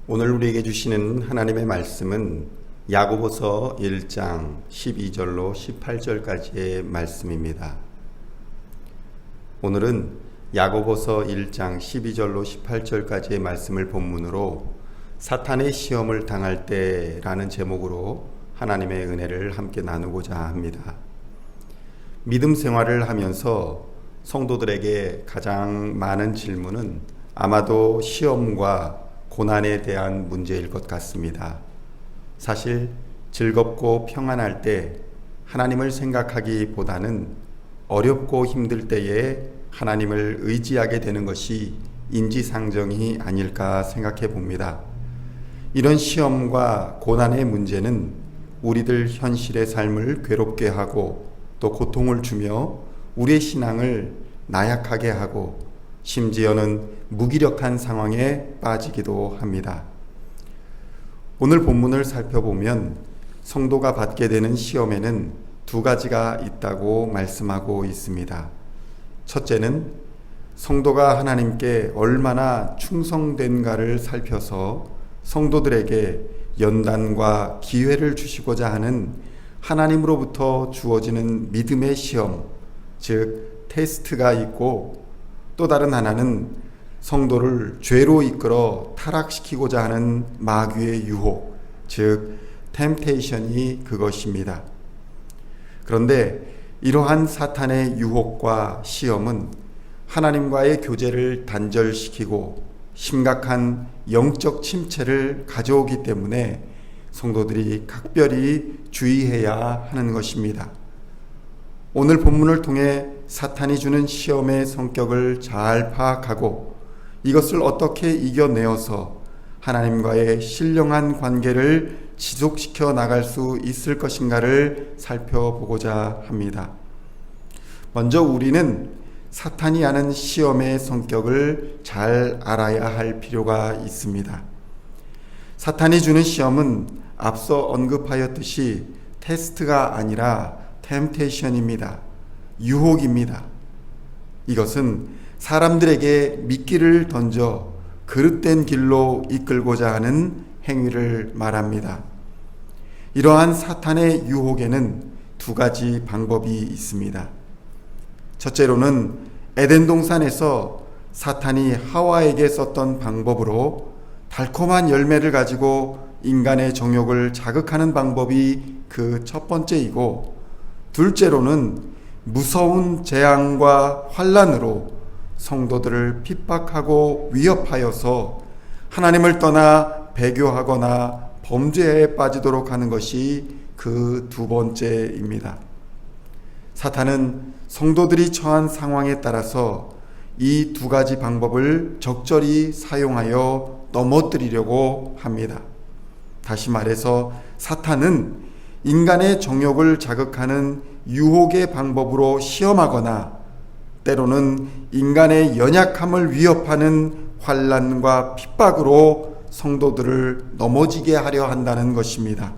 오늘 우리에게 주시는 하나님의 말씀은 야고보서 1장 12절로 18절까지의 말씀입니다. 오늘은 야고보서 1장 12절로 18절까지의 말씀을 본문으로 사탄의 시험을 당할 때라는 제목으로 하나님의 은혜를 함께 나누고자 합니다. 믿음 생활을 하면서 성도들에게 가장 많은 질문은 아마도 시험과 고난에 대한 문제일 것 같습니다. 사실 즐겁고 평안할 때 하나님을 생각하기보다는 어렵고 힘들 때에 하나님을 의지하게 되는 것이 인지상정이 아닐까 생각해 봅니다. 이런 시험과 고난의 문제는 우리들 현실의 삶을 괴롭게 하고 또 고통을 주며 우리의 신앙을 나약하게 하고 심지어는 무기력한 상황에 빠지기도 합니다. 오늘 본문을 살펴보면 성도가 받게 되는 시험에는 두 가지가 있다고 말씀하고 있습니다. 첫째는 성도가 하나님께 얼마나 충성된가를 살펴서 성도들에게 연단과 기회를 주시고자 하는 하나님으로부터 주어지는 믿음의 시험, 즉 테스트가 있고, 또 다른 하나는 성도를 죄로 이끌어 타락시키고자 하는 마귀의 유혹, 즉 템테이션이 그것입니다. 그런데 이러한 사탄의 유혹과 시험은 하나님과의 교제를 단절시키고 심각한 영적 침체를 가져오기 때문에 성도들이 각별히 주의해야 하는 것입니다. 오늘 본문을 통해 사탄이 주는 시험의 성격을 잘 파악하고 이것을 어떻게 이겨내어서 하나님과의 신령한 관계를 지속시켜 나갈 수 있을 것인가를 살펴보고자 합니다. 먼저 우리는 사탄이 하는 시험의 성격을 잘 알아야 할 필요가 있습니다. 사탄이 주는 시험은 앞서 언급하였듯이 테스트가 아니라 템테이션입니다. 유혹입니다. 이것은 사람들에게 미끼를 던져 그릇된 길로 이끌고자 하는 행위를 말합니다. 이러한 사탄의 유혹에는 두 가지 방법이 있습니다. 첫째로는 에덴 동산에서 사탄이 하와에게 썼던 방법으로 달콤한 열매를 가지고 인간의 정욕을 자극하는 방법이 그 첫 번째이고, 둘째로는 무서운 재앙과 환난으로 성도들을 핍박하고 위협하여서 하나님을 떠나 배교하거나 범죄에 빠지도록 하는 것이 그 두 번째입니다. 사탄은 성도들이 처한 상황에 따라서 이 두 가지 방법을 적절히 사용하여 넘어뜨리려고 합니다. 다시 말해서 사탄은 인간의 정욕을 자극하는 유혹의 방법으로 시험하거나 때로는 인간의 연약함을 위협하는 환난과 핍박으로 성도들을 넘어지게 하려 한다는 것입니다.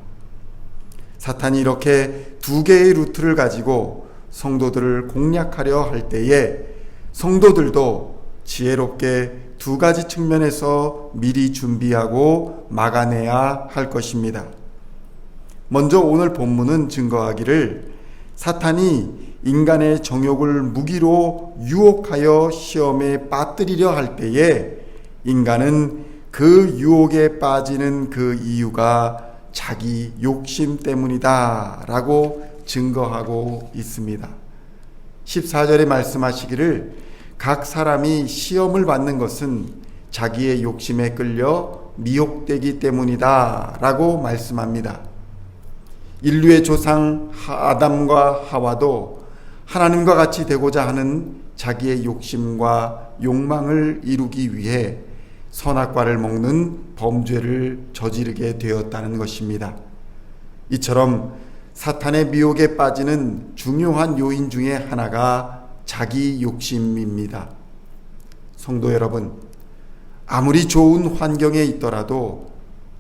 사탄이 이렇게 두 개의 루트를 가지고 성도들을 공략하려 할 때에 성도들도 지혜롭게 두 가지 측면에서 미리 준비하고 막아내야 할 것입니다. 먼저 오늘 본문은 증거하기를 사탄이 인간의 정욕을 무기로 유혹하여 시험에 빠뜨리려 할 때에 인간은 그 유혹에 빠지는 그 이유가 자기 욕심 때문이다 라고 증거하고 있습니다. 14절에 말씀하시기를 각 사람이 시험을 받는 것은 자기의 욕심에 끌려 미혹되기 때문이다 라고 말씀합니다. 인류의 조상 아담과 하와도 하나님과 같이 되고자 하는 자기의 욕심과 욕망을 이루기 위해 선악과를 먹는 범죄를 저지르게 되었다는 것입니다. 이처럼 사탄의 미혹에 빠지는 중요한 요인 중에 하나가 자기 욕심입니다. 성도 여러분, 아무리 좋은 환경에 있더라도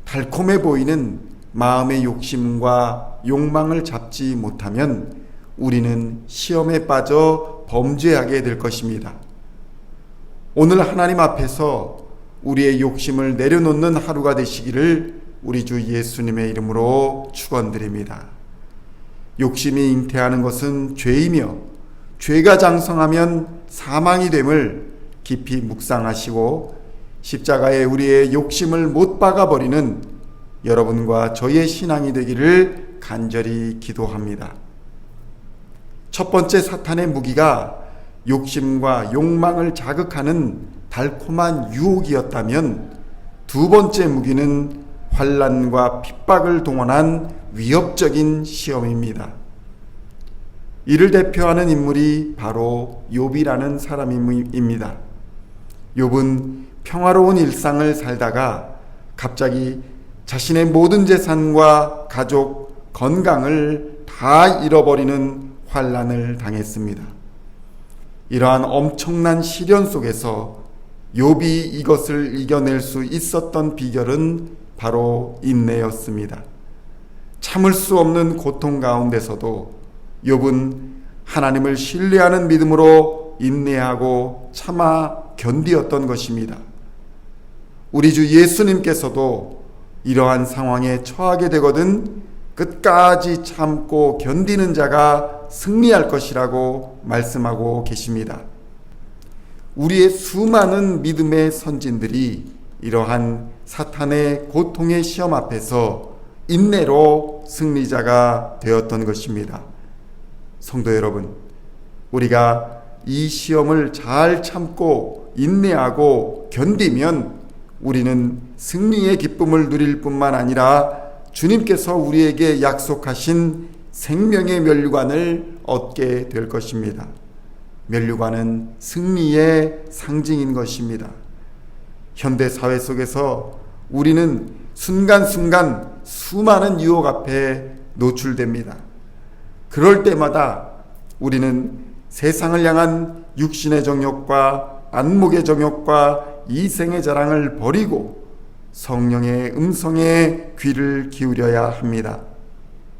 달콤해 보이는 마음의 욕심과 욕망을 잡지 못하면 우리는 시험에 빠져 범죄하게 될 것입니다. 오늘 하나님 앞에서 우리의 욕심을 내려놓는 하루가 되시기를 우리 주 예수님의 이름으로 축원드립니다. 욕심이 잉태하는 것은 죄이며 죄가 장성하면 사망이 됨을 깊이 묵상하시고 십자가에 우리의 욕심을 못 박아버리는 여러분과 저의 신앙이 되기를 간절히 기도합니다. 첫 번째 사탄의 무기가 욕심과 욕망을 자극하는 달콤한 유혹이었다면 두 번째 무기는 환난과 핍박을 동원한 위협적인 시험입니다. 이를 대표하는 인물이 바로 욥이라는 사람입니다. 욥은 평화로운 일상을 살다가 갑자기 자신의 모든 재산과 가족, 건강을 다 잃어버리는 환난을 당했습니다. 이러한 엄청난 시련 속에서 욥이 이것을 이겨낼 수 있었던 비결은 바로 인내였습니다. 참을 수 없는 고통 가운데서도 욥은 하나님을 신뢰하는 믿음으로 인내하고 참아 견디었던 것입니다. 우리 주 예수님께서도 이러한 상황에 처하게 되거든 끝까지 참고 견디는 자가 승리할 것이라고 말씀하고 계십니다. 우리의 수많은 믿음의 선진들이 이러한 사탄의 고통의 시험 앞에서 인내로 승리자가 되었던 것입니다. 성도 여러분, 우리가 이 시험을 잘 참고 인내하고 견디면 우리는 승리의 기쁨을 누릴 뿐만 아니라 주님께서 우리에게 약속하신 생명의 면류관을 얻게 될 것입니다. 면류관은 승리의 상징인 것입니다. 현대 사회 속에서 우리는 순간순간 수많은 유혹 앞에 노출됩니다. 그럴 때마다 우리는 세상을 향한 육신의 정욕과 안목의 정욕과 이생의 자랑을 버리고 성령의 음성에 귀를 기울여야 합니다.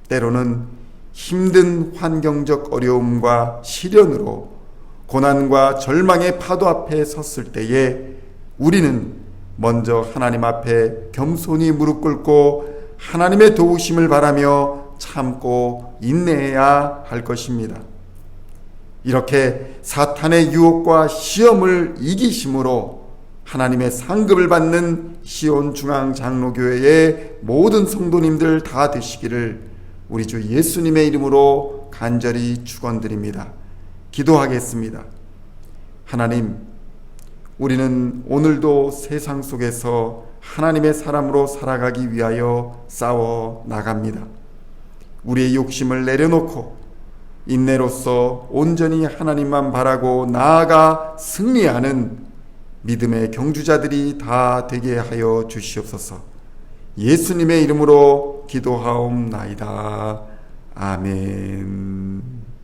때로는 힘든 환경적 어려움과 시련으로 고난과 절망의 파도 앞에 섰을 때에 우리는 먼저 하나님 앞에 겸손히 무릎 꿇고 하나님의 도우심을 바라며 참고 인내해야 할 것입니다. 이렇게 사탄의 유혹과 시험을 이기심으로 하나님의 상급을 받는 시온중앙장로교회의 모든 성도님들 다 되시기를 우리 주 예수님의 이름으로 간절히 축원드립니다. 기도하겠습니다. 하나님, 우리는 오늘도 세상 속에서 하나님의 사람으로 살아가기 위하여 싸워 나갑니다. 우리의 욕심을 내려놓고 인내로서 온전히 하나님만 바라고 나아가 승리하는 믿음의 경주자들이 다 되게 하여 주시옵소서. 예수님의 이름으로 기도하옵나이다. 아멘.